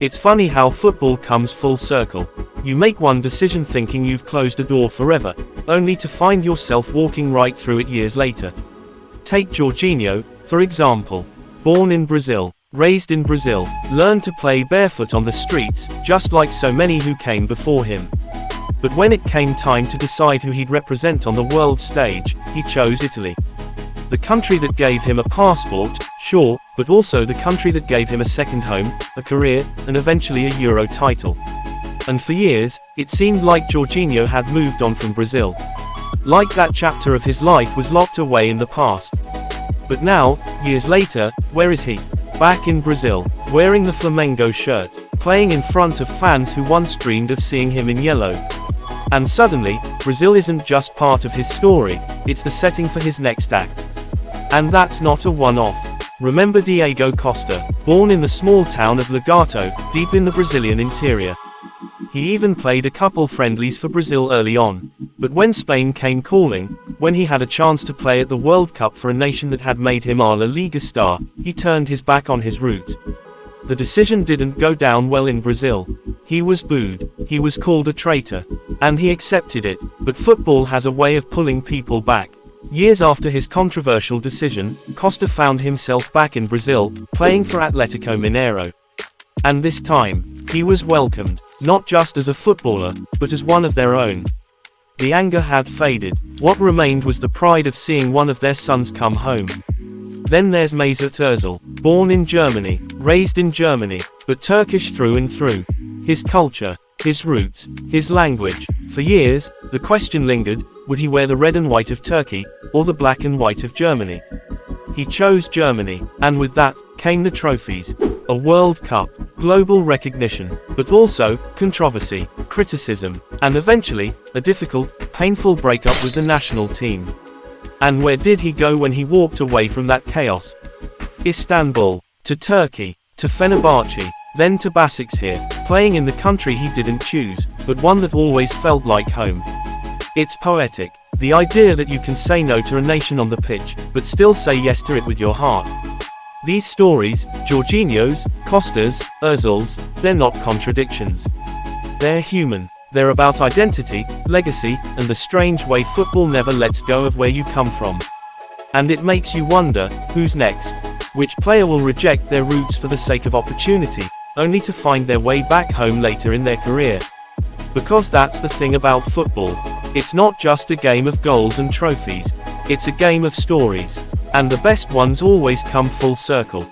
It's funny how football comes full circle. You make one decision thinking you've closed a door forever, only to find yourself walking right through it years later. Take Jorginho, for example. Born in Brazil, raised in Brazil, learned to play barefoot on the streets, just like so many who came before him. But when it came time to decide who he'd represent on the world stage, he chose Italy. The country that gave him a passport, sure, but also the country that gave him a second home, a career, and eventually a Euro title. And for years, it seemed like Jorginho had moved on from Brazil. Like that chapter of his life was locked away in the past. But now, years later, where is he? Back in Brazil, wearing the Flamengo shirt, playing in front of fans who once dreamed of seeing him in yellow. And suddenly, Brazil isn't just part of his story, it's the setting for his next act. And that's not a one-off. Remember Diego Costa, born in the small town of Lagarto, deep in the Brazilian interior. He even played a couple friendlies for Brazil early on. But when Spain came calling, when he had a chance to play at the World Cup for a nation that had made him a La Liga star, he turned his back on his roots. The decision didn't go down well in Brazil. He was booed, he was called a traitor. And he accepted it, but football has a way of pulling people back. Years after his controversial decision, Costa found himself back in Brazil, playing for Atlético Mineiro. And this time, he was welcomed, not just as a footballer, but as one of their own. The anger had faded. What remained was the pride of seeing one of their sons come home. Then there's Mesut Ozil, born in Germany, raised in Germany, but Turkish through and through. His culture, his roots, his language. For years, the question lingered, would he wear the red and white of Turkey, or the black and white of Germany? He chose Germany, and with that, came the trophies. A World Cup, global recognition, but also, controversy, criticism, and eventually, a difficult, painful breakup with the national team. And where did he go when he walked away from that chaos? Istanbul, to Turkey, to Fenerbahce, then to Başakşehir, playing in the country he didn't choose, but one that always felt like home. It's poetic, the idea that you can say no to a nation on the pitch, but still say yes to it with your heart. These stories, Jorginho's, Costa's, Ozil's, they're not contradictions. They're human. They're about identity, legacy, and the strange way football never lets go of where you come from. And it makes you wonder, who's next? Which player will reject their roots for the sake of opportunity, only to find their way back home later in their career? Because that's the thing about football. It's not just a game of goals and trophies. It's a game of stories. And the best ones always come full circle.